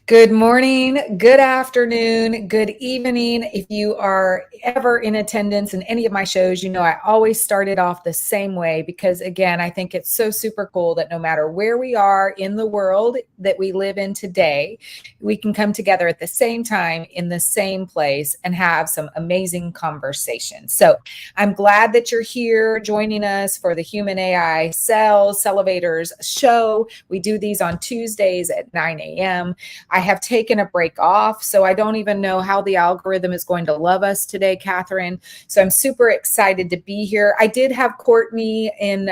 Good morning, good afternoon, good evening. If you are ever in attendance in any of my shows, you know I always started off the same way because, again, I think it's so super cool that no matter where we are in the world that we live in today, we can come together at the same time in the same place and have some amazing conversations. So I'm glad that you're here joining us for the HumAII Sellovatorz show. We do these on Tuesdays at 9 a.m. I have taken a break off, so I don't even know how the algorithm is going to love us today, Catherine. So I'm super excited to be here. I did have Courtney in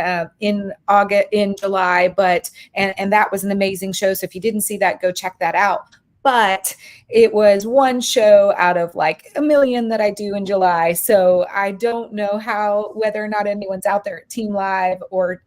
July, but and that was an amazing show. So if you didn't see that, go check that out. But it was one show out of like a million that I do in July. So I don't know whether or not anyone's out there at Team Live or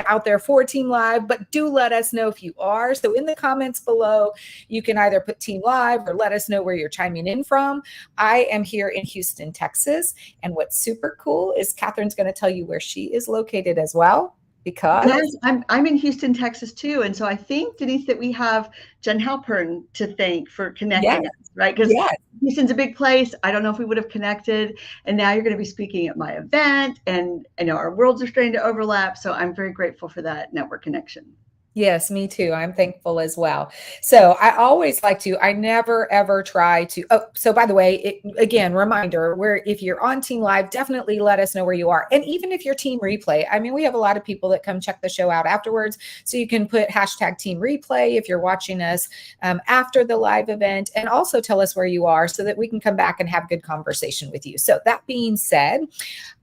out there for Team Live, but do let us know if you are. So in the comments below, you can either put Team Live or let us know where you're chiming in from. I am here in Houston, Texas. And what's super cool is Catherine's going to tell you where she is located as well. Because yes, I'm in Houston, Texas too. And so I think, Denise, that we have Jen Halpern to thank for connecting us, right? Because Houston's a big place. I don't know if we would have connected. And now you're going to be speaking at my event. And I know our worlds are starting to overlap. So I'm very grateful for that network connection. Yes, me too. I'm thankful as well. So I never ever try to, so by the way, again, reminder, if you're on Team Live, definitely let us know where you are. And even if you're Team Replay, I mean, we have a lot of people that come check the show out afterwards. So you can put hashtag Team Replay if you're watching us after the live event, and also tell us where you are so that we can come back and have good conversation with you. So that being said,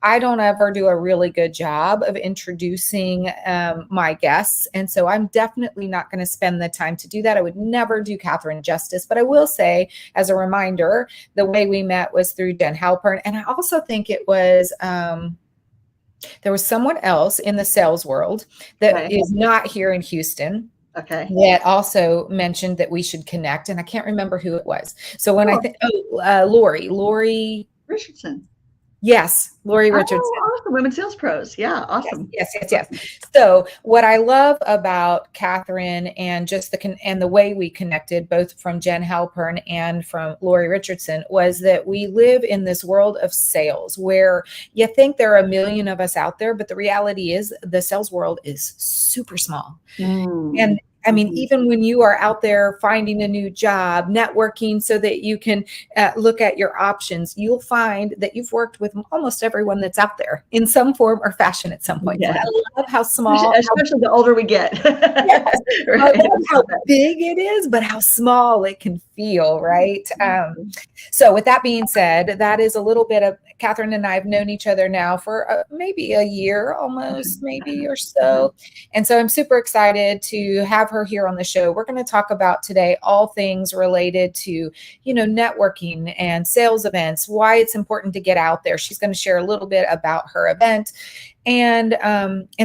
I don't ever do a really good job of introducing my guests. And so I'm definitely not going to spend the time to do that. I would never do Catherine justice, but I will say, as a reminder, the way we met was through Jen Halpern. And I also think it was, there was someone else in the sales world that is not here in Houston. Okay. That also mentioned that we should connect. And I can't remember who it was. So when I think, Lori Richardson. Yes, Lori Richardson. Oh, awesome. Women Sales Pros. Yeah, awesome. Yes. So what I love about Catherine and just the way we connected, both from Jen Halpern and from Lori Richardson, was that we live in this world of sales where you think there are a million of us out there, but the reality is the sales world is super small. And I mean, even when you are out there finding a new job, networking so that you can look at your options, you'll find that you've worked with almost everyone that's out there in some form or fashion at some point. Yeah. I love how small, especially the older we get. Yes, right. I love how big it is, but how small it can feel, right? So with that being said, that is a little bit of, Catherine and I have known each other now for maybe a year almost, maybe or so. And so I'm super excited to have her here on the show. We're going to talk about today all things related to, networking and sales events, why it's important to get out there. She's going to share a little bit about her event. And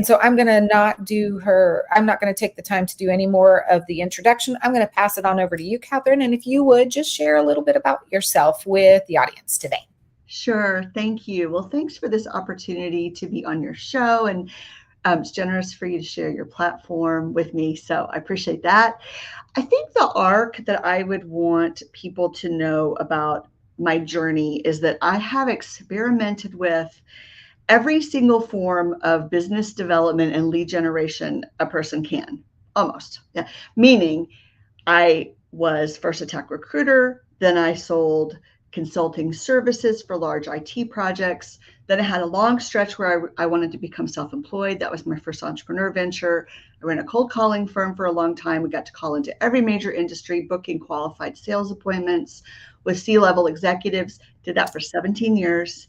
so I'm going to I'm not going to take the time to do any more of the introduction. I'm going to pass it on over to you, Catherine. And if you would just share a little bit about yourself with the audience today. Sure. Thank you. Well, thanks for this opportunity to be on your show, and it's generous for you to share your platform with me. So I appreciate that. I think the arc that I would want people to know about my journey is that I have experimented with every single form of business development and lead generation a person can, almost. Yeah. Meaning I was first a tech recruiter, then I sold consulting services for large IT projects. Then I had a long stretch where I wanted to become self-employed. That was my first entrepreneur venture. I ran a cold calling firm for a long time. We got to call into every major industry, booking qualified sales appointments with C-level executives. Did that for 17 years.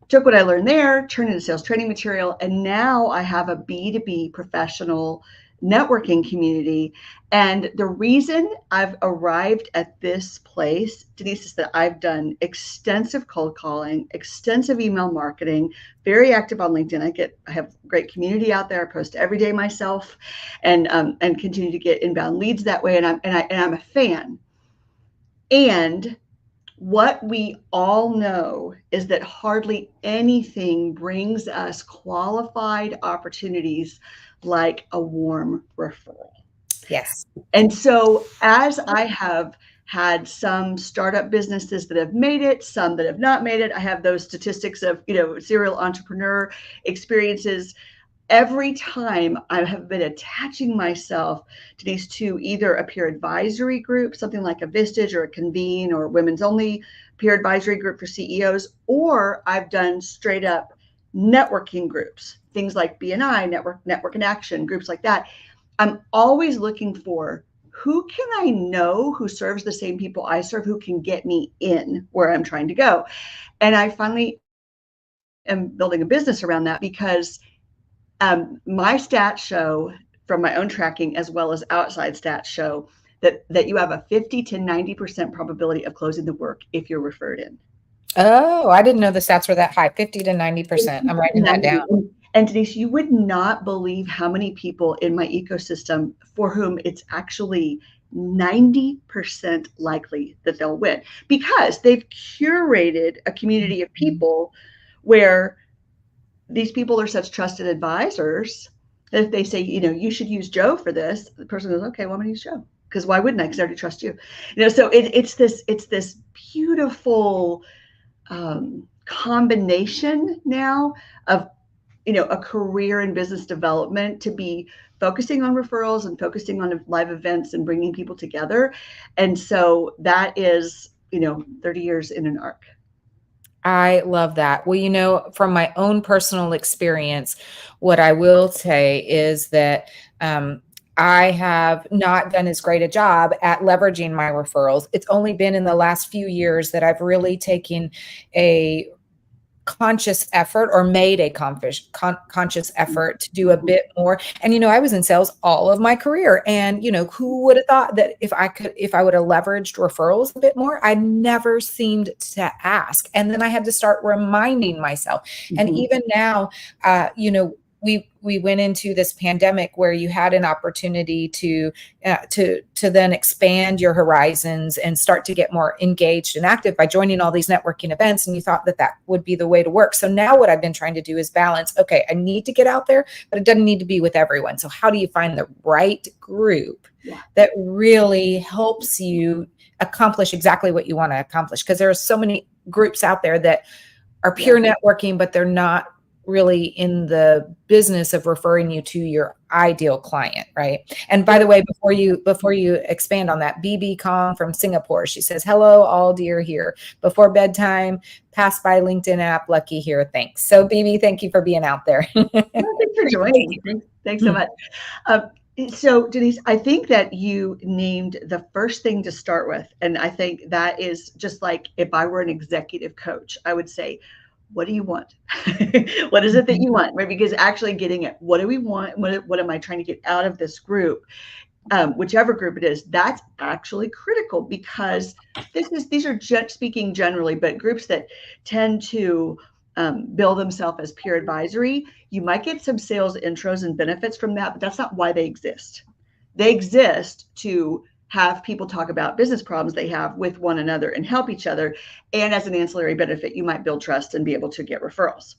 Took what I learned there, turned into sales training material, and now I have a B2B professional networking community. And the reason I've arrived at this place, Denise, is that I've done extensive cold calling, extensive email marketing, very active on LinkedIn. I have a great community out there. I post every day myself, and continue to get inbound leads that way. And I'm a fan. And what we all know is that hardly anything brings us qualified opportunities like a warm referral. Yes. And so as I have had some startup businesses that have made it, some that have not made it, I have those statistics of, serial entrepreneur experiences. Every time I have been attaching myself, Denise, to either a peer advisory group, something like a Vistage or a Convene or Women's Only peer advisory group for CEOs, or I've done straight up networking groups, things like BNI, Network in Action, groups like that. I'm always looking for who can I know who serves the same people I serve, who can get me in where I'm trying to go. And I finally am building a business around that because my stats show from my own tracking as well as outside stats show that you have a 50 to 90% probability of closing the work if you're referred in. Oh, I didn't know the stats were that high, 50 to 90%. I'm writing that down. And Denise, you would not believe how many people in my ecosystem for whom it's actually 90% likely that they'll win because they've curated a community of people where these people are such trusted advisors that if they say, you should use Joe for this, the person goes, okay, well, I'm going to use Joe. Because why wouldn't I? Because I already trust you. So it's this beautiful combination now of a career in business development to be focusing on referrals and focusing on live events and bringing people together. And so that is 30 years in an arc. I love that. Well, from my own personal experience, what I will say is that I have not done as great a job at leveraging my referrals. It's only been in the last few years that I've really taken a conscious effort or made a conscious effort to do a bit more. And, I was in sales all of my career. And, who would have thought that if I would have leveraged referrals a bit more, I never seemed to ask. And then I had to start reminding myself. Mm-hmm. And even now, we went into this pandemic where you had an opportunity to then expand your horizons and start to get more engaged and active by joining all these networking events. And you thought that would be the way to work. So now what I've been trying to do is balance. Okay, I need to get out there, but it doesn't need to be with everyone. So how do you find the right group that really helps you accomplish exactly what you want to accomplish? Because there are so many groups out there that are pure networking, but they're not really in the business of referring you to your ideal client, right? And by the way, before you expand on that, BB Kong from Singapore, she says, hello, all dear here. Before bedtime, pass by LinkedIn app, lucky here, thanks. So BB, thank you for being out there. Thanks for joining. Thanks so much. So Denise, I think that you named the first thing to start with. And I think that is just like if I were an executive coach, I would say, what do you want? What is it that you want? Right? Because actually getting it, what do we want? What am I trying to get out of this group? Whichever group it is, that's actually critical because these are just speaking generally, but groups that tend to bill themselves as peer advisory, you might get some sales intros and benefits from that, but that's not why they exist. They exist to have people talk about business problems they have with one another and help each other. And as an ancillary benefit, you might build trust and be able to get referrals.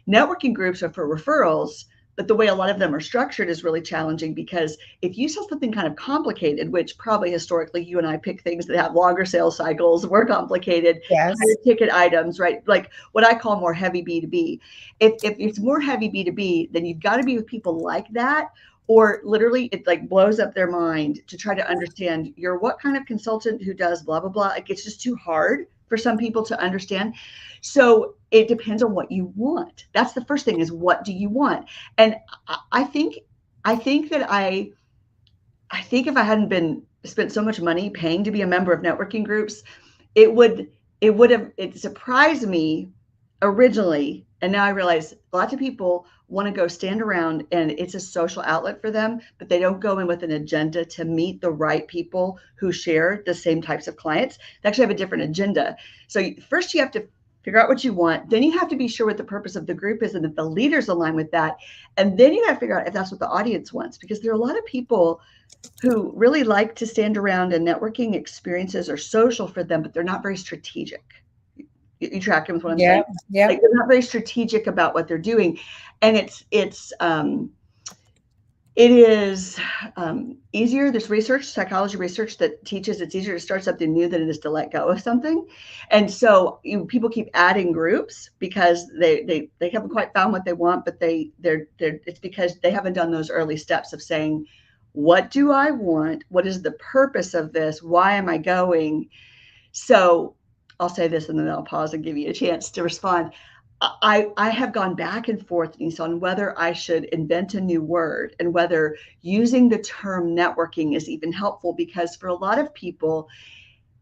Networking groups are for referrals, but the way a lot of them are structured is really challenging because if you sell something kind of complicated, which probably historically you and I pick things that have longer sales cycles, more complicated, higher ticket items, right? Like what I call more heavy B2B. If it's more heavy B2B, then you've got to be with people like that. Or literally it like blows up their mind to try to understand you're what kind of consultant who does blah, blah, blah. Like it's just too hard for some people to understand. So it depends on what you want. That's the first thing is what do you want? And I think if I hadn't spent so much money paying to be a member of networking groups, it surprised me originally. And now I realize lots of people want to go stand around and it's a social outlet for them, but they don't go in with an agenda to meet the right people who share the same types of clients. They actually have a different agenda. So first you have to figure out what you want. Then you have to be sure what the purpose of the group is and that the leaders align with that. And then you got to figure out if that's what the audience wants, because there are a lot of people who really like to stand around and networking experiences are social for them, but they're not very strategic. You tracking with what I'm saying? Yeah. Like they're not very strategic about what they're doing. And It is easier. There's research, psychology research that teaches it's easier to start something new than it is to let go of something. And so people keep adding groups because they haven't quite found what they want, but they're it's because they haven't done those early steps of saying, what do I want? What is the purpose of this? Why am I going? So I'll say this and then I'll pause and give you a chance to respond. I have gone back and forth, Denise, on whether I should invent a new word and whether using the term networking is even helpful, because for a lot of people,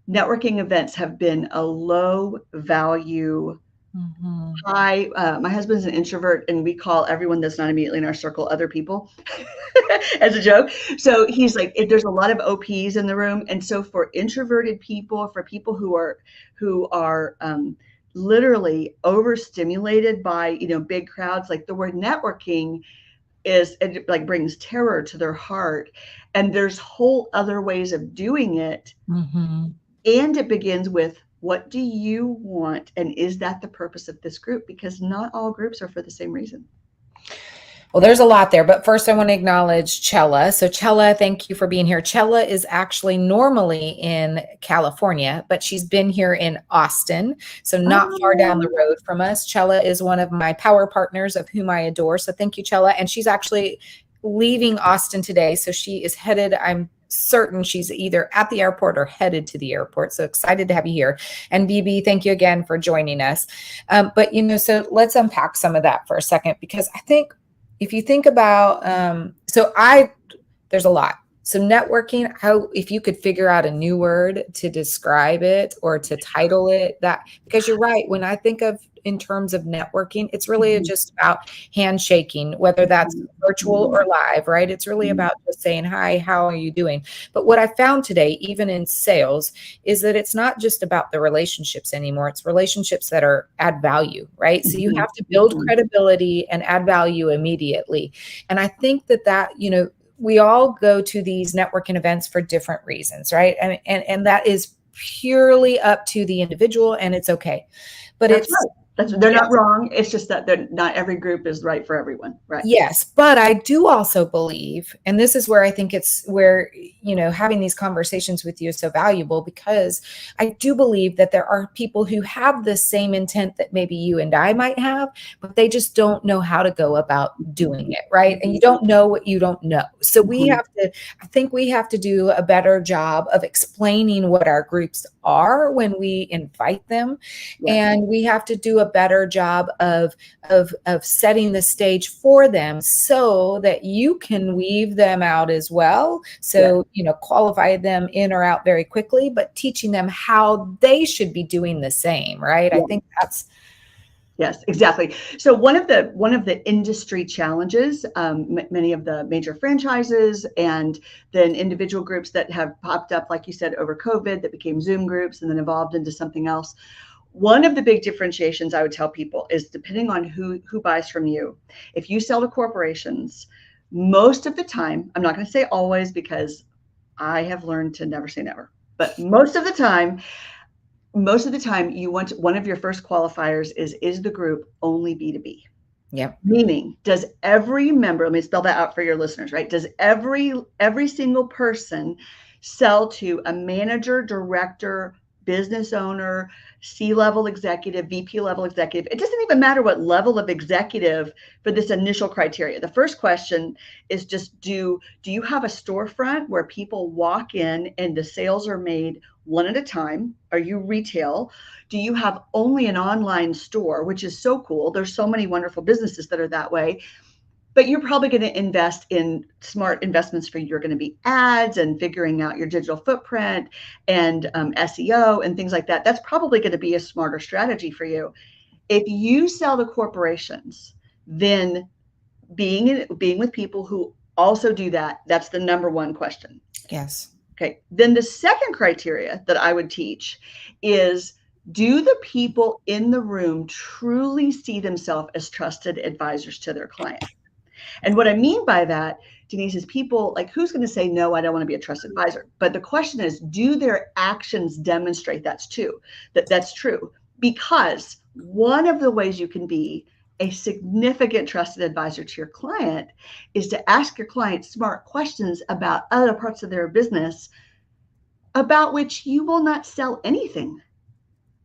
networking events have been a low value, high. My husband's an introvert, and we call everyone that's not immediately in our circle other people as a joke. So he's like, there's a lot of OPs in the room. And so for introverted people, for people who are literally overstimulated by, big crowds, like the word networking it like brings terror to their heart. And there's whole other ways of doing it. And it begins with, what do you want? And is that the purpose of this group? Because not all groups are for the same reason. Well, there's a lot there, but first I want to acknowledge Chella. So Chella, thank you for being here. Chella is actually normally in California, but she's been here in Austin, so not far down the road from us. Chella is one of my power partners of whom I adore. So thank you, Chella. And she's actually leaving Austin today. So she is headed, I'm certain she's either at the airport or headed to the airport. So excited to have you here. And BB, thank you again for joining us. But, so let's unpack some of that for a second, because I think if you think about, there's a lot. So networking, if you could figure out a new word to describe it or to title it, because you're right. When I think of in terms of networking, it's really just about handshaking, whether that's virtual or live, right? It's really about just saying, hi, how are you doing? But what I found today, even in sales, is that it's not just about the relationships anymore. It's relationships that add value, right? So you have to build credibility and add value immediately. And I think that, we all go to these networking events for different reasons, right? And that is purely up to the individual, and it's okay. But they're not wrong. It's just that not every group is right for everyone, right? Yes, but I do also believe, and this is where I think it's where, having these conversations with you is so valuable, because I do believe that there are people who have the same intent that maybe you and I might have, but they just don't know how to go about doing it, right? And you don't know what you don't know. So I think we have to do a better job of explaining what our groups are when we invite them. Yes. And we have to do a better job of setting the stage for them so that you can weave them out as well. So, qualify them in or out very quickly, but teaching them how they should be doing the same, right? Yeah. I think that's. Yes, exactly. So one of the industry challenges, many of the major franchises and then individual groups that have popped up, like you said, over COVID, that became Zoom groups and then evolved into something else. One of the big differentiations I would tell people is, depending on who buys from you, if you sell to corporations, most of the time, I'm not going to say always, because I have learned to never say never, but most of the time, you want one of your first qualifiers is the group only B2B? Yeah. Meaning, does every member, let me spell that out for your listeners, right? Does every single person sell to a manager, director, business owner, C-level executive, VP level executive? It doesn't even matter what level of executive for this initial criteria. The first question is just, do you have a storefront where people walk in and the sales are made one at a time? Are you retail? Do you have only an online store, which is so cool? There's so many wonderful businesses that are that way. But you're probably going to invest in smart investments for you're going to be ads and figuring out your digital footprint and SEO and things like that. That's probably going to be a smarter strategy for you. If you sell to corporations, then being with people who also do that, that's the number one question. Yes. Okay. Then the second criteria that I would teach is, do the people in the room truly see themselves as trusted advisors to their clients? And what I mean by that, Denise, is people like, who's going to say, no, I don't want to be a trusted advisor? But the question is, do their actions demonstrate that's true? Because one of the ways you can be a significant trusted advisor to your client is to ask your client smart questions about other parts of their business about which you will not sell anything.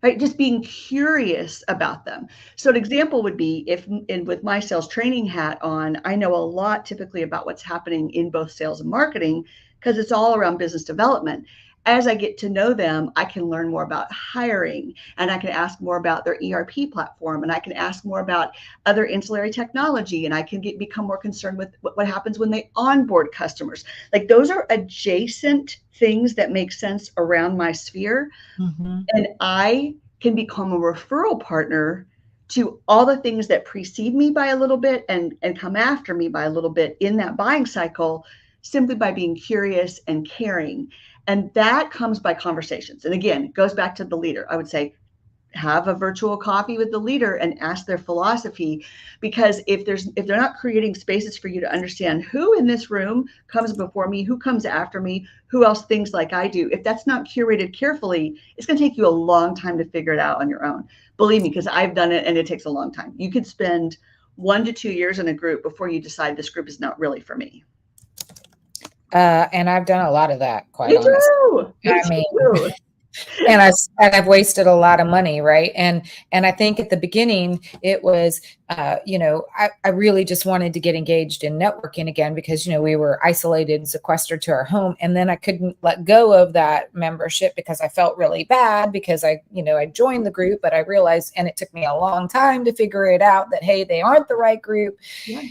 Right? Just being curious about them. So an example would be if with my sales training hat on, I know a lot typically about what's happening in both sales and marketing because it's all around business development. As I get to know them, I can learn more about hiring, and I can ask more about their ERP platform, and I can ask more about other ancillary technology, and I can become more concerned with what happens when they onboard customers. Like those are adjacent things that make sense around my sphere. Mm-hmm. And I can become a referral partner to all the things that precede me by a little bit and come after me by a little bit in that buying cycle, simply by being curious and caring. And that comes by conversations. And again, it goes back to the leader. I would say, have a virtual coffee with the leader and ask their philosophy, because if they're not creating spaces for you to understand who in this room comes before me, who comes after me, who else thinks like I do, if that's not curated carefully, it's going to take you a long time to figure it out on your own. Believe me, because I've done it and it takes a long time. You could spend 1 to 2 years in a group before you decide this group is not really for me. And I've done a lot of that, quite Me honestly. too. I mean, and I've wasted a lot of money, right? And I think at the beginning it was, I really just wanted to get engaged in networking again because we were isolated and sequestered to our home, and then I couldn't let go of that membership because I felt really bad because I joined the group, but I realized, and it took me a long time to figure it out that hey, they aren't the right group. Yeah.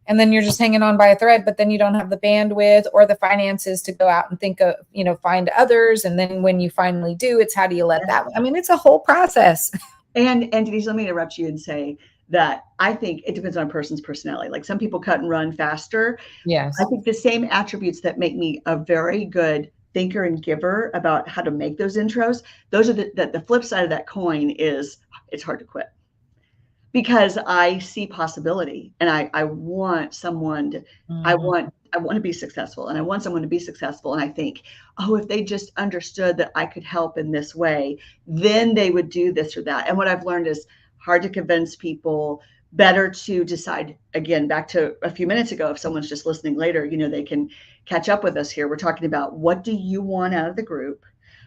And then you're just hanging on by a thread, but then you don't have the bandwidth or the finances to go out and think of, find others. And then when you finally do, it's how do you let that? I mean, it's a whole process. And Denise, let me interrupt you and say that I think it depends on a person's personality. Like some people cut and run faster. Yes. I think the same attributes that make me a very good thinker and giver about how to make those intros, those are the flip side of that coin is it's hard to quit. Because I see possibility, and I want someone to, I want to be successful, and I want someone to be successful. And I think, oh, if they just understood that I could help in this way, then they would do this or that. And what I've learned is hard to convince people, better to decide, again, back to a few minutes ago, if someone's just listening later, they can catch up with us here. We're talking about what do you want out of the group?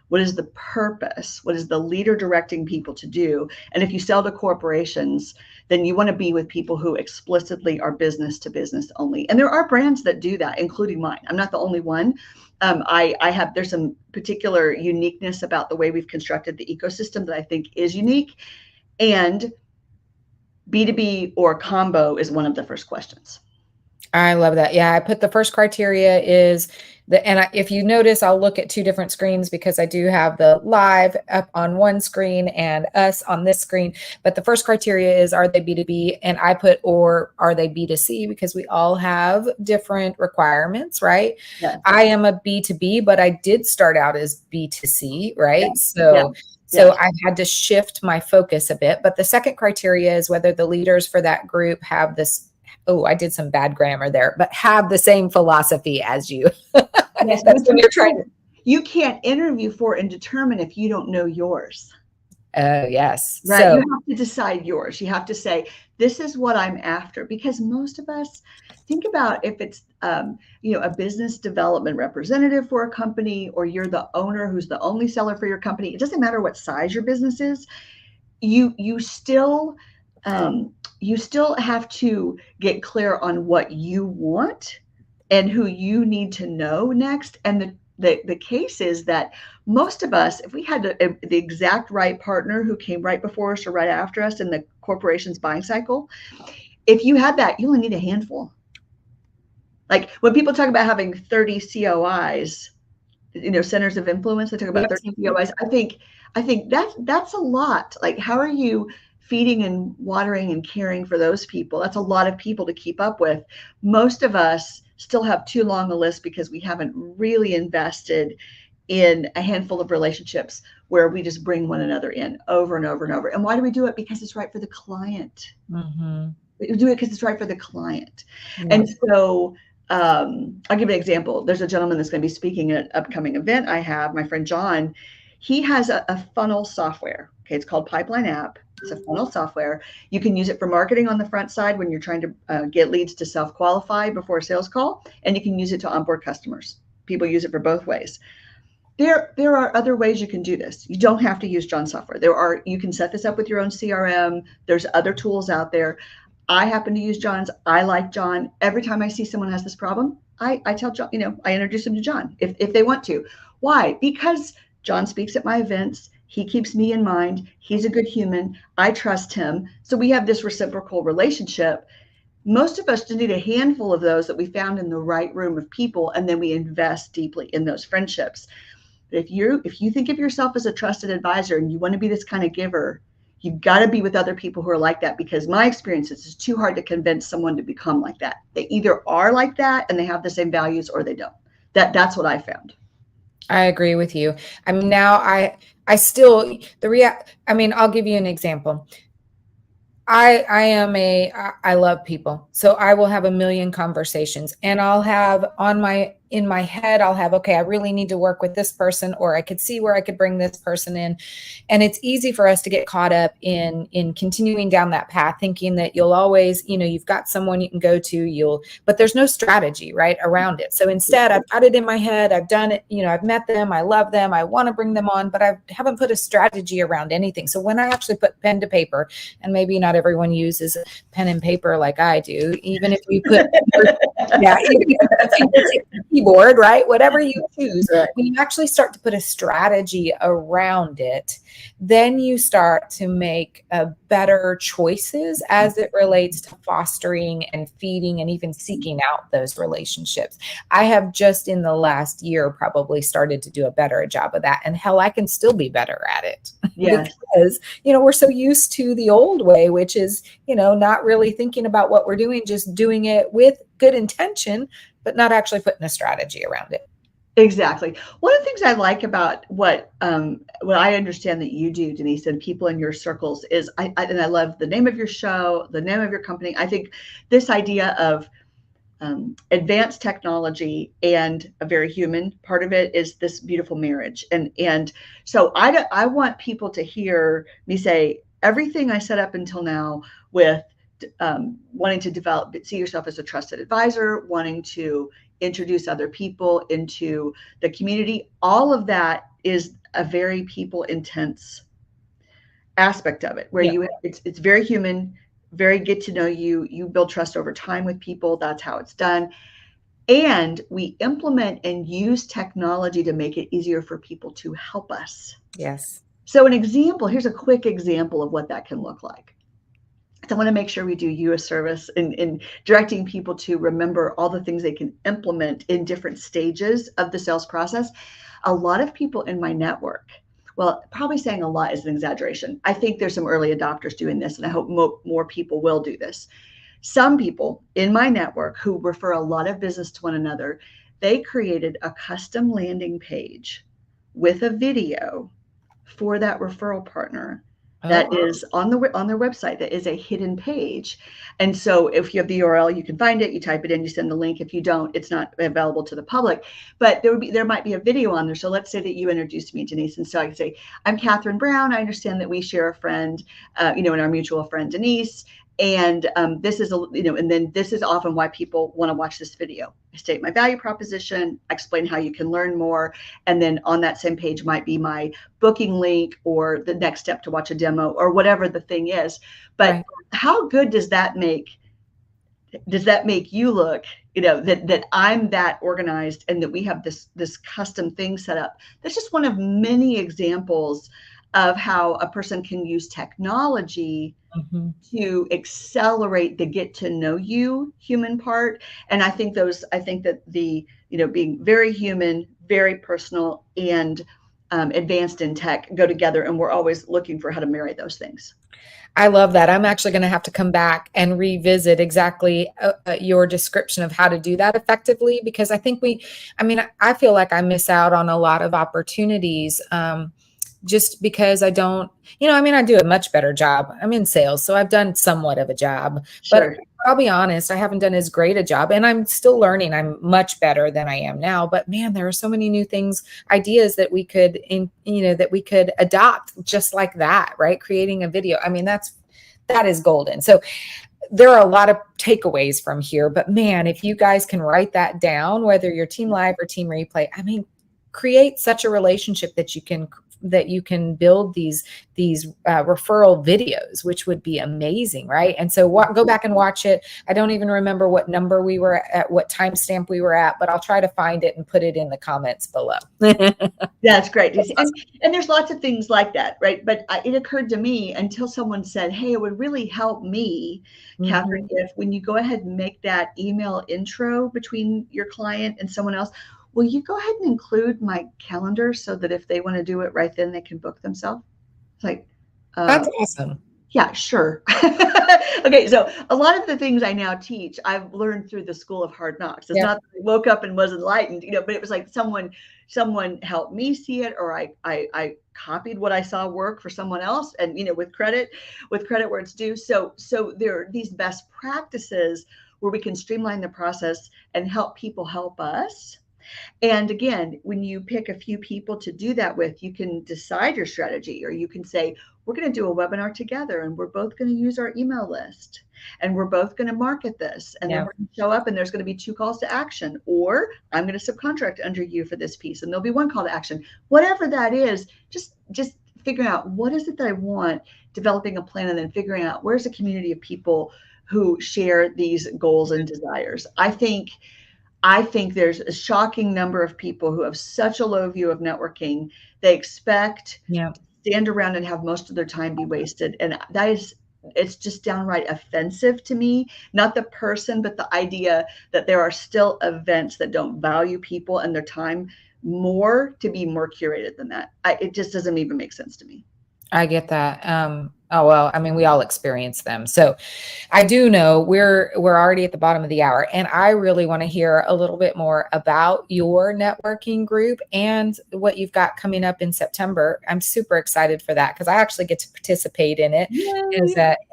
What is the purpose? What is the leader directing people to do? And if you sell to corporations, then you want to be with people who explicitly are business to business only. And there are brands that do that, including mine. I'm not the only one. There's some particular uniqueness about the way we've constructed the ecosystem that I think is unique. And B2B or combo is one of the first questions. I love that. Yeah, I put the first criteria is if you notice, I'll look at 2 different screens because I do have the live up on one screen and us on this screen. But the first criteria is, are they B2B? And I put, or are they B2C? Because we all have different requirements, right? Yeah. I am a B2B, but I did start out as B2C, right? Yeah. So I've had to shift my focus a bit. But the second criteria is whether the leaders for that group have this, I did some bad grammar there, but have the same philosophy as you. Yes, that's when you're trying to. You can't interview for and determine if you don't know yours. Oh, yes. Right. So, you have to decide yours. You have to say, this is what I'm after. Because most of us, think about if it's, a business development representative for a company, or you're the owner who's the only seller for your company. It doesn't matter what size your business is. You still have to get clear on what you want and who you need to know next. And the case is that most of us, if we had the exact right partner who came right before us or right after us in the corporation's buying cycle, if you had that, you only need a handful. Like when people talk about having 30 COIs, centers of influence, they talk about 30 COIs. I think that's a lot. Like, how are you feeding and watering and caring for those people? That's a lot of people to keep up with. Most of us still have too long a list because we haven't really invested in a handful of relationships where we just bring one another in over and over and over. And why do we do it? Because it's right for the client. Mm-hmm. We do it because it's right for the client. Yeah. And so I'll give you an example. There's a gentleman that's going to be speaking at an upcoming event I have, my friend John. He has a funnel software. Okay, it's called Pipeline App. It's a funnel software. You can use it for marketing on the front side when you're trying to get leads to self-qualify before a sales call, and you can use it to onboard customers. People use it for both ways. There are other ways you can do this. You don't have to use John software. You can set this up with your own CRM. There's other tools out there. I happen to use John's. I like John. Every time I see someone has this problem, I tell John, I introduce them to John if they want to. Why? Because John speaks at my events. He keeps me in mind. He's a good human. I trust him. So we have this reciprocal relationship. Most of us just need a handful of those that we found in the right room of people, and then we invest deeply in those friendships. But if you think of yourself as a trusted advisor and you want to be this kind of giver, you've got to be with other people who are like that, because my experience is it's too hard to convince someone to become like that. They either are like that and they have the same values, or they don't. That's what I found. I agree with you. I mean, now I still, I mean, I'll give you an example. I love people. So I will have a million conversations, and I'll have in my head, I'll have, okay, I really need to work with this person, or I could see where I could bring this person in. And it's easy for us to get caught up in continuing down that path, thinking that you'll always, you've got someone you can go to, but there's no strategy right around it. So instead, I've got it in my head. I've done it. I've met them. I love them. I want to bring them on, but I haven't put a strategy around anything. So when I actually put pen to paper, and maybe not everyone uses pen and paper like I do, even if you put, keyboard, right? Whatever you choose, when you actually start to put a strategy around it, then you start to make better choices as it relates to fostering and feeding and even seeking out those relationships. I have just in the last year probably started to do a better job of that. And hell, I can still be better at it. Yes. Because, we're so used to the old way, which is, not really thinking about what we're doing, just doing it with good intention, but not actually putting a strategy around it. Exactly. One of the things I like about what I understand that you do, Denise, and people in your circles is, and I love the name of your show, the name of your company. I think this idea of advanced technology and a very human part of it is this beautiful marriage. And so I want people to hear me say everything I said up until now with wanting to see yourself as a trusted advisor, wanting to introduce other people into the community. All of that is a very people intense aspect of it, where it's very human, very get to know you. You build trust over time with people. That's how it's done. And we implement and use technology to make it easier for people to help us. Yes. So here's a quick example of what that can look like. I want to make sure we do you a service in directing people to remember all the things they can implement in different stages of the sales process. A lot of people in my network, well, probably saying a lot is an exaggeration. I think there's some early adopters doing this, and I hope more people will do this. Some people in my network who refer a lot of business to one another, they created a custom landing page with a video for that referral partner that is on their website, that is a hidden page. And so if you have the URL, you can find it, you type it in, you send the link. If you don't, it's not available to the public, but there might be a video on there. So let's say that you introduced me, Denise. And so I can say, I'm Catherine Brown. I understand that we share a friend, and our mutual friend, Denise. And this is, and then this is often why people want to watch this video. I state my value proposition, I explain how you can learn more. And then on that same page might be my booking link or the next step to watch a demo or whatever the thing is. But how good does that make you look, that I'm that organized and that we have this custom thing set up? That's just one of many examples of how a person can use technology to accelerate the get to know you human part. And I think that the, being very human, very personal, and advanced in tech go together. And we're always looking for how to marry those things. I love that. I'm actually going to have to come back and revisit exactly your description of how to do that effectively, because I think I feel like I miss out on a lot of opportunities just because I don't, I do a much better job. I'm in sales, so I've done somewhat of a job, Sure. but I'll be honest, I haven't done as great a job, and I'm still learning. I'm much better than I am now, but man, there are so many new things, ideas that we could, that we could adopt just like that, right? Creating a video. I mean, that is golden. So there are a lot of takeaways from here, but man, if you guys can write that down, whether you're Team Live or Team Replay, I mean, create such a relationship that you can build these referral videos, which would be amazing, right? And so go back and watch it. I don't even remember what number we were at, what timestamp we were at, but I'll try to find it and put it in the comments below. That's great. And there's lots of things like that, right? But it occurred to me until someone said, hey, it would really help me, Catherine, if when you go ahead and make that email intro between your client and someone else, will you go ahead and include my calendar so that if they want to do it right then, they can book themselves? It's like, that's awesome. Yeah, sure. Okay, so a lot of the things I now teach, I've learned through the School of Hard Knocks. It's not that I woke up and was enlightened, but it was like someone helped me see it, or I copied what I saw work for someone else, and with credit where it's due. So there are these best practices where we can streamline the process and help people help us. And again, when you pick a few people to do that with, you can decide your strategy, or you can say, we're going to do a webinar together and we're both going to use our email list and we're both going to market this. And then we're going to show up and there's going to be 2 calls to action, or I'm going to subcontract under you for this piece and there'll be 1 call to action. Whatever that is, just figuring out what is it that I want, developing a plan, and then figuring out where's a community of people who share these goals and desires. I think there's a shocking number of people who have such a low view of networking. They expect to stand around and have most of their time be wasted. And it's just downright offensive to me, not the person, but the idea that there are still events that don't value people and their time more to be more curated than that. It just doesn't even make sense to me. I get that. Oh, well, I mean, we all experience them. So I do know we're already at the bottom of the hour, and I really want to hear a little bit more about your networking group and what you've got coming up in September. I'm super excited for that because I actually get to participate in it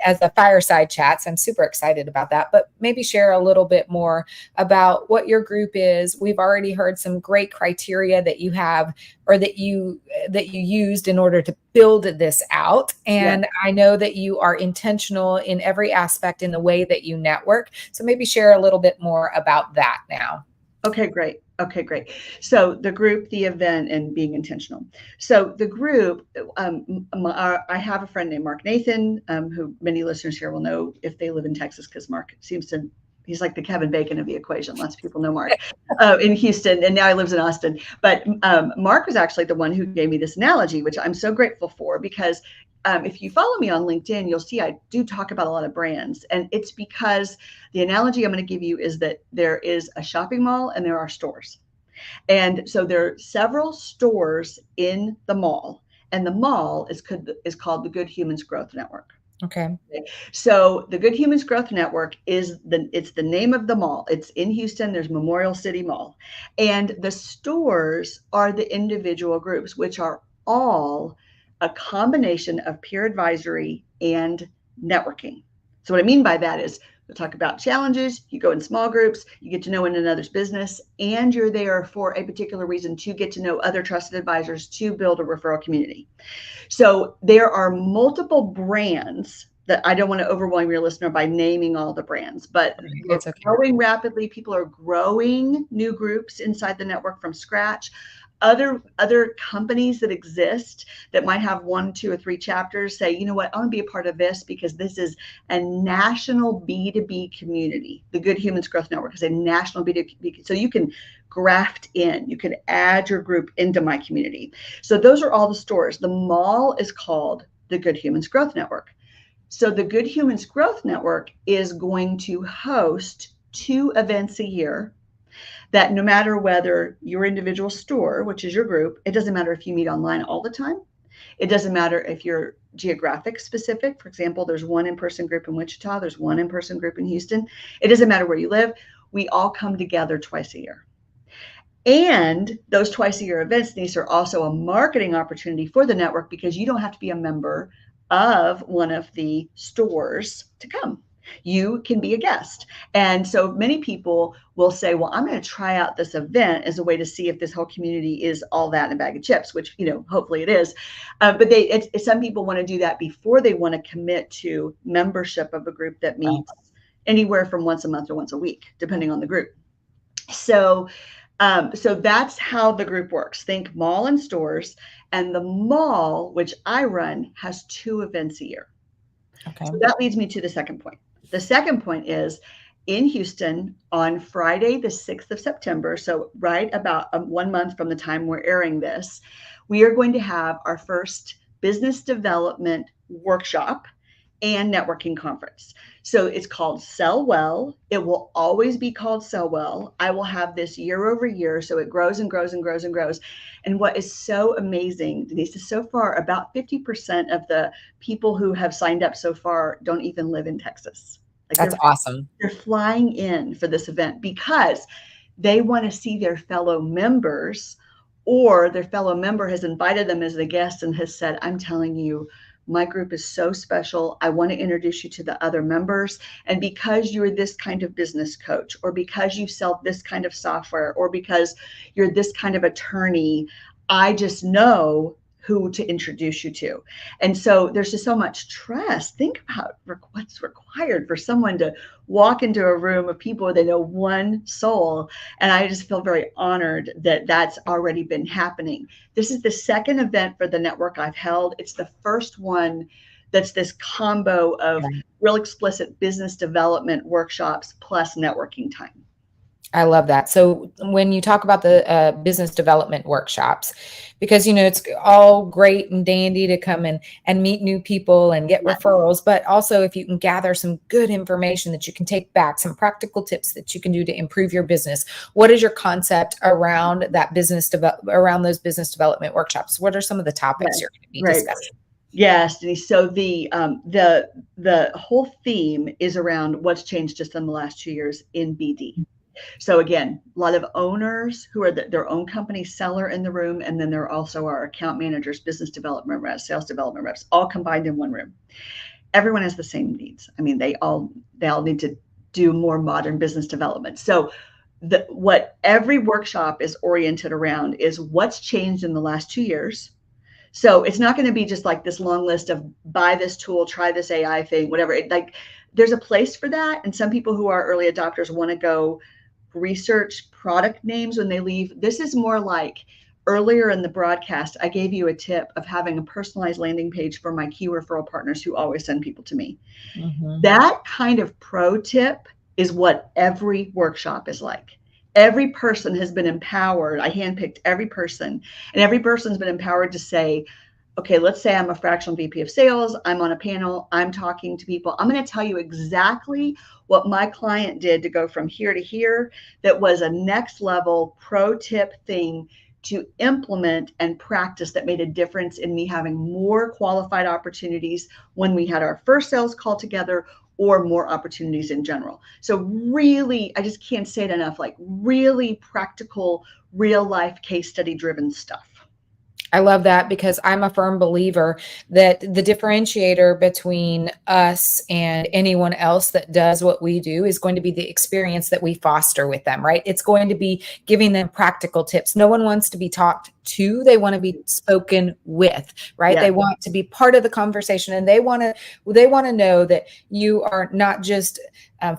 as a fireside chat. So I'm super excited about that, but maybe share a little bit more about what your group is. We've already heard some great criteria that you have, or that you used in order to build this out. And I know that you are intentional in every aspect in the way that you network. So maybe share a little bit more about that now. Okay, great. So the group, the event, and being intentional. So the group, I have a friend named Mark Nathan, who many listeners here will know if they live in Texas, because Mark he's like the Kevin Bacon of the equation. Lots of people know Mark in Houston, and now he lives in Austin. But Mark was actually the one who gave me this analogy, which I'm so grateful for, because if you follow me on LinkedIn, you'll see I do talk about a lot of brands. And it's because the analogy I'm going to give you is that there is a shopping mall and there are stores. And so there are several stores in the mall, and the mall is called the Good Humans Growth Network. Okay. So the Good Humans Growth Network it's the name of the mall. It's in Houston. There's Memorial City Mall. And the stores are the individual groups, which are all a combination of peer advisory and networking. So what I mean by that is we'll talk about challenges. You go in small groups, you get to know one another's business, and you're there for a particular reason to get to know other trusted advisors to build a referral community. So there are multiple brands that I don't want to overwhelm your listener by naming all the brands, but it's growing rapidly. People are growing new groups inside the network from scratch. Other companies that exist that might have 1, 2, or 3 chapters say, you know what, I want to be a part of this because this is a national B2B community. The Good Humans Growth Network is a national B2B. So you can graft in, you can add your group into my community. So those are all the stores. The mall is called the Good Humans Growth Network. So the Good Humans Growth Network is going to host 2 events a year that no matter whether your individual store, which is your group, it doesn't matter if you meet online all the time. It doesn't matter if you're geographic specific. For example, there's one in-person group in Wichita. There's one in-person group in Houston. It doesn't matter where you live. We all come together twice a year. And those twice a year events, Denise, are also a marketing opportunity for the network because you don't have to be a member of one of the stores to come. You can be a guest. And so many people will say, well, I'm going to try out this event as a way to see if this whole community is all that in a bag of chips, which, hopefully it is. But some people want to do that before they want to commit to membership of a group that meets anywhere from once a month to once a week, depending on the group. So that's how the group works. Think mall and stores. And the mall, which I run, has 2 events a year. Okay. So that leads me to the second point. The second point is in Houston on Friday, the 6th of September. So right about 1 month from the time we're airing this, we are going to have our first business development workshop and networking conference. So it's called Sell Well. It will always be called Sell Well. I will have this year over year. So it grows and grows and grows and grows. And what is so amazing, Denise, is so far about 50% of the people who have signed up so far don't even live in Texas. That's awesome. They're flying in for this event because they want to see their fellow members, or their fellow member has invited them as a guest and has said, I'm telling you, my group is so special. I want to introduce you to the other members. And because you're this kind of business coach, or because you sell this kind of software, or because you're this kind of attorney, I just know who to introduce you to. And so there's just so much trust. Think about what's required for someone to walk into a room of people where they know one soul. And I just feel very honored that that's already been happening. This is the second event for the network I've held. It's the first one that's this combo of real explicit business development workshops plus networking time. I love that. So when you talk about the business development workshops, because, it's all great and dandy to come in and meet new people and get referrals, but also if you can gather some good information that you can take back, some practical tips that you can do to improve your business. What is your concept around that around those business development workshops? What are some of the topics you're going to be discussing? Yes, Denise. So the whole theme is around what's changed just in the last 2 years in BD. So again, a lot of owners who are their own company seller in the room, and then there are also our account managers, business development reps, sales development reps, all combined in one room. Everyone has the same needs. I mean, they all need to do more modern business development. So what every workshop is oriented around is what's changed in the last 2 years. So it's not going to be just like this long list of buy this tool, try this AI thing, whatever. There's a place for that. And some people who are early adopters want to go research product names when they leave. This is more like earlier in the broadcast, I gave you a tip of having a personalized landing page for my key referral partners who always send people to me. Mm-hmm. That kind of pro tip is what every workshop is like. Every person has been empowered. I handpicked every person, and every person's been empowered to say, okay, let's say I'm a fractional VP of sales. I'm on a panel. I'm talking to people. I'm going to tell you exactly what my client did to go from here to here. That was a next level pro tip thing to implement and practice that made a difference in me having more qualified opportunities when we had our first sales call together, or more opportunities in general. So really, I just can't say it enough, like really practical, real life case study driven stuff. I love that, because I'm a firm believer that the differentiator between us and anyone else that does what we do is going to be the experience that we foster with them, right? It's going to be giving them practical tips. No one wants to be talked to. They want to be spoken with, right? Yeah. They want to be part of the conversation, and they want to know that you are not just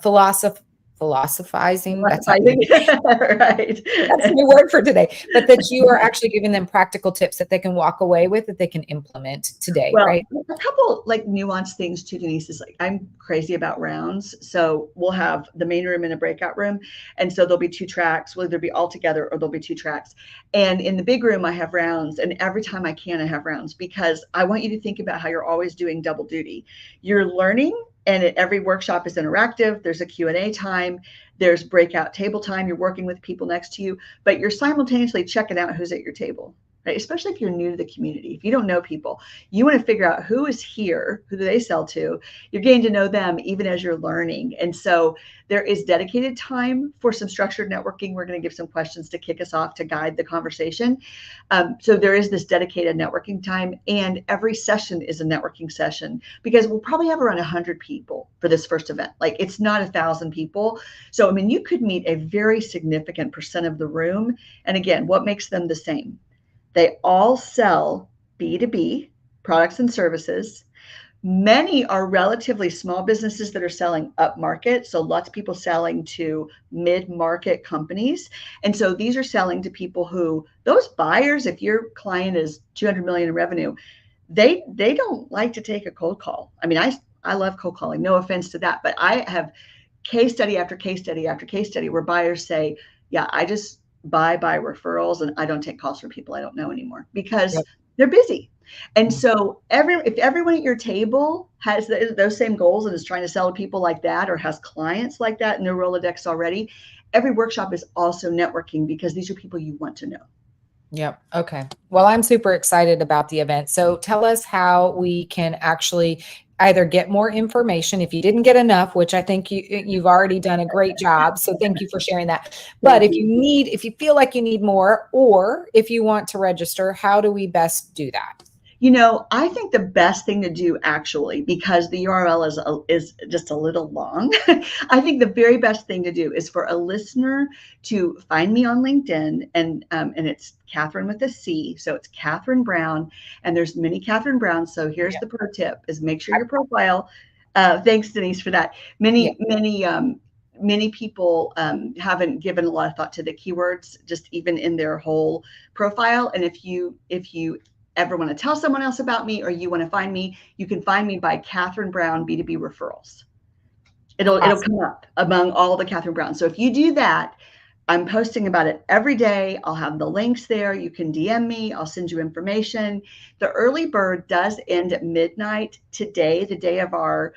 philosophizing. That's right. That's my word for today. But that you are actually giving them practical tips that they can walk away with, that they can implement today. Well, right. A couple like nuanced things too, Denise, is like, I'm crazy about rounds. So we'll have the main room and a breakout room. And so there'll be 2 tracks. We'll either be all together or there'll be 2 tracks. And in the big room, I have rounds. And every time I can, I have rounds, because I want you to think about how you're always doing double duty. You're learning. And every workshop is interactive. There's a Q&A time. There's breakout table time. You're working with people next to you, but you're simultaneously checking out who's at your table. right? Especially if you're new to the community. If you don't know people, you want to figure out who is here, who do they sell to. You're getting to know them even as you're learning. And so there is dedicated time for some structured networking. We're going to give some questions to kick us off to guide the conversation. So there is this dedicated networking time, and every session is a networking session because we'll probably have around 100 people for this first event. Like, it's not 1,000 people. So, I mean, you could meet a very significant percent of the room. And again, what makes them the same? They all sell B2B products and services. Many are relatively small businesses that are selling up market. So lots of people selling to mid-market companies. And so these are selling to people who, those buyers, if your client is 200 million in revenue, they don't like to take a cold call. I mean, I love cold calling, no offense to that, but I have case study after case study after case study where buyers say, yeah, I just buy by referrals and I don't take calls from people I don't know anymore because they're busy. And so if everyone at your table has those same goals and is trying to sell to people like that, or has clients like that in their Rolodex already, every workshop is also networking because these are people you want to know. Yep. Okay. Well, I'm super excited about the event. So tell us how we can actually either get more information if you didn't get enough, which I think you've already done a great job. So thank you for sharing that. But if you feel like you need more, or if you want to register, how do we best do that? You know, I think the best thing to do, actually, because the URL is just a little long, I think the very best thing to do is for a listener to find me on LinkedIn, and it's Catherine with a C, so it's Catherine Brown, and there's many Catherine Browns. So here's the pro tip: is make sure your profile. Thanks, Denise, for that. Many people haven't given a lot of thought to the keywords, just even in their whole profile. And if you ever want to tell someone else about me, or you want to find me, you can find me by Catherine Brown B2B Referrals. It'll come up among all the Catherine Browns. So if you do that, I'm posting about it every day. I'll have the links there. You can DM me. I'll send you information. The early bird does end at midnight today, the day of our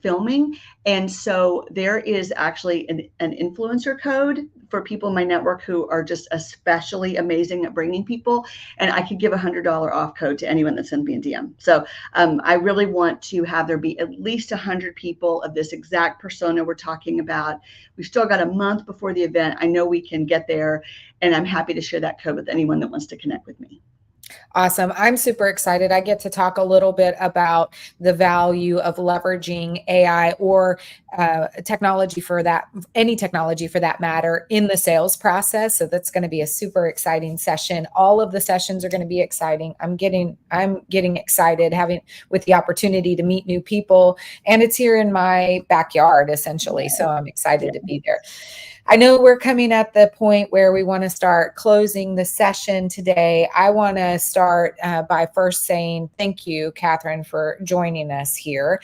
filming. And so there is actually an influencer code for people in my network who are just especially amazing at bringing people. And I could give $100 off code to anyone that sends me a DM. So I really want to have there be at least 100 people of this exact persona we're talking about. We've still got a month before the event. I know we can get there, and I'm happy to share that code with anyone that wants to connect with me. Awesome. I'm super excited. I get to talk a little bit about the value of leveraging AI or technology for that, any technology for that matter, in the sales process. So that's going to be a super exciting session. All of the sessions are going to be exciting. I'm getting excited with the opportunity to meet new people, and it's here in my backyard essentially. So I'm excited to be there. I know we're coming at the point where we want to start closing the session today. I want to start by first saying thank you, Catherine, for joining us here.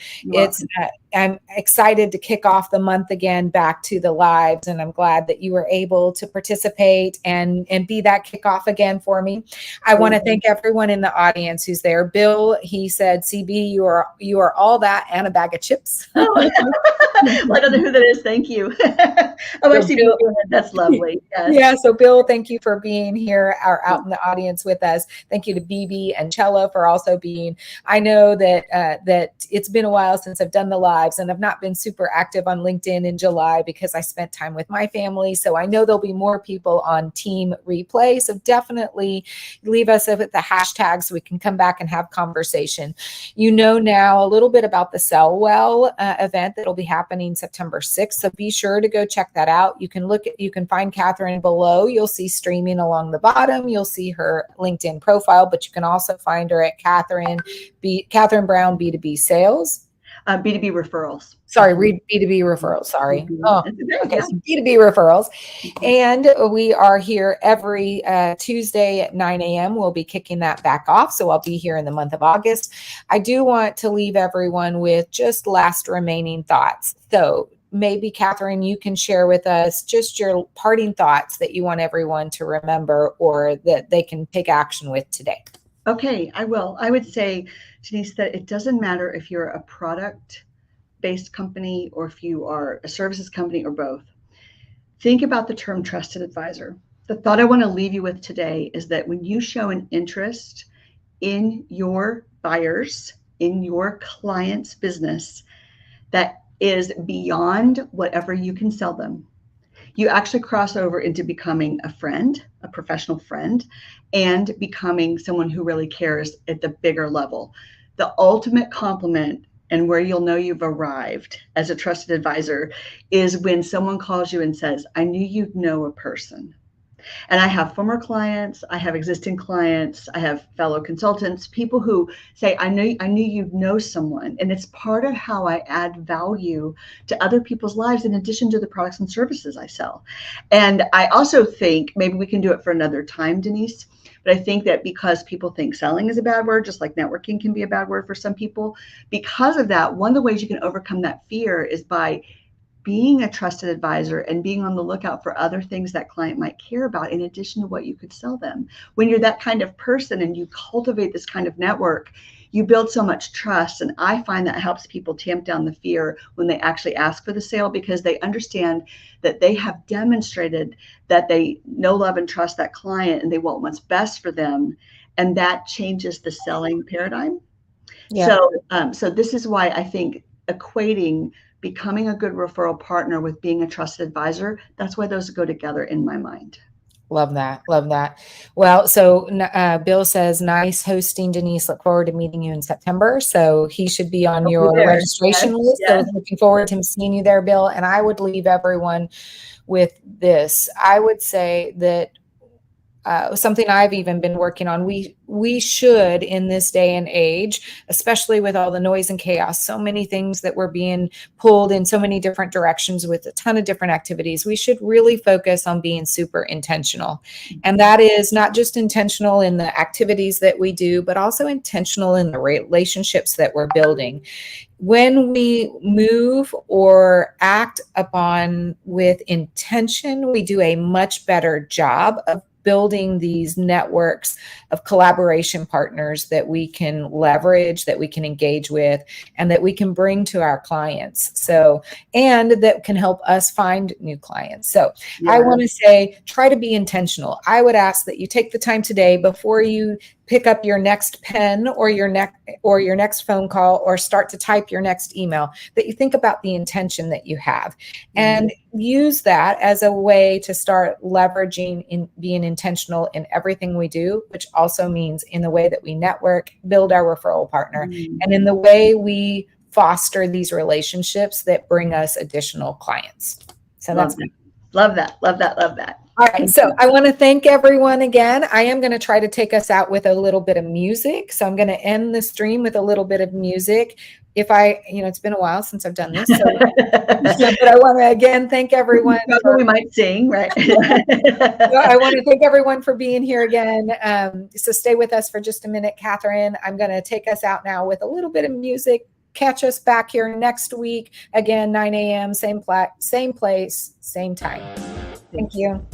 I'm excited to kick off the month again back to the lives, and I'm glad that you were able to participate and be that kickoff again for me. I want to thank everyone in the audience who's there. Bill, he said, CB, you are all that and a bag of chips. Well, I don't know who that is. Thank you. Oh, I see. Bill, that's lovely. Yes. Yeah. So Bill, thank you for being here or out in the audience with us. Thank you to BB and Chella for also being. I know that it's been a while since I've done the lives, and I've not been super active on LinkedIn in July because I spent time with my family. So I know there'll be more people on Team Replay. So definitely leave us with the hashtag so we can come back and have conversation. You know now a little bit about the Sell Well event that'll be happening September 6th. So be sure to go check that out. You can find Catherine below. You'll see streaming along the bottom. You'll see her LinkedIn profile, but you can also find her at Catherine Brown B2B Sales. B2B referrals. Sorry, B2B referrals. Sorry. Oh, okay. So B2B referrals. And we are here every Tuesday at 9 a.m. We'll be kicking that back off. So I'll be here in the month of August. I do want to leave everyone with just last remaining thoughts. So maybe, Catherine, you can share with us just your parting thoughts that you want everyone to remember or that they can take action with today. Okay, I will. I would say, Denise, that it doesn't matter if you're a product-based company or if you are a services company or both. Think about the term trusted advisor. The thought I want to leave you with today is that when you show an interest in your buyers, in your client's business, that is beyond whatever you can sell them, you actually cross over into becoming a friend, a professional friend, and becoming someone who really cares at the bigger level. The ultimate compliment, and where you'll know you've arrived as a trusted advisor, is when someone calls you and says, I knew you'd know a person. And I have former clients, I have existing clients, I have fellow consultants, people who say, I knew you'd know someone. And it's part of how I add value to other people's lives in addition to the products and services I sell. And I also think maybe we can do it for another time, Denise. But I think that because people think selling is a bad word, just like networking can be a bad word for some people, because of that, one of the ways you can overcome that fear is by being a trusted advisor and being on the lookout for other things that client might care about in addition to what you could sell them. When you're that kind of person and you cultivate this kind of network, you build so much trust. And I find that helps people tamp down the fear when they actually ask for the sale, because they understand that they have demonstrated that they know, love, and trust that client and they want what's best for them. And that changes the selling paradigm. Yeah. So this is why I think equating becoming a good referral partner with being a trusted advisor, that's why those go together in my mind. Love that. Love that. Well, so Bill says, nice hosting, Denise. Look forward to meeting you in September. So he should be on your registration list. Yes. So looking forward to seeing you there, Bill. And I would leave everyone with this. I would say that something I've even been working on. We should, in this day and age, especially with all the noise and chaos, so many things that we're being pulled in so many different directions with a ton of different activities, we should really focus on being super intentional. And that is not just intentional in the activities that we do, but also intentional in the relationships that we're building. When we move or act upon with intention, we do a much better job of building these networks of collaboration partners that we can leverage, that we can engage with, and that we can bring to our clients. So, and that can help us find new clients. So I want to say, try to be intentional. I would ask that you take the time today before you pick up your next pen or your next phone call or start to type your next email, that you think about the intention that you have and use that as a way to start leveraging in being intentional in everything we do, which also means in the way that we network, build our referral partner, and in the way we foster these relationships that bring us additional clients. So that's love that. All right. So I want to thank everyone again. I am going to try to take us out with a little bit of music. So I'm going to end the stream with a little bit of music. If it's been a while since I've done this. So, but I want to again thank everyone. We might sing, right? I want to thank everyone for being here again. So stay with us for just a minute, Catherine. I'm going to take us out now with a little bit of music. Catch us back here next week. Again, 9 a.m., same place, same time. Thank you.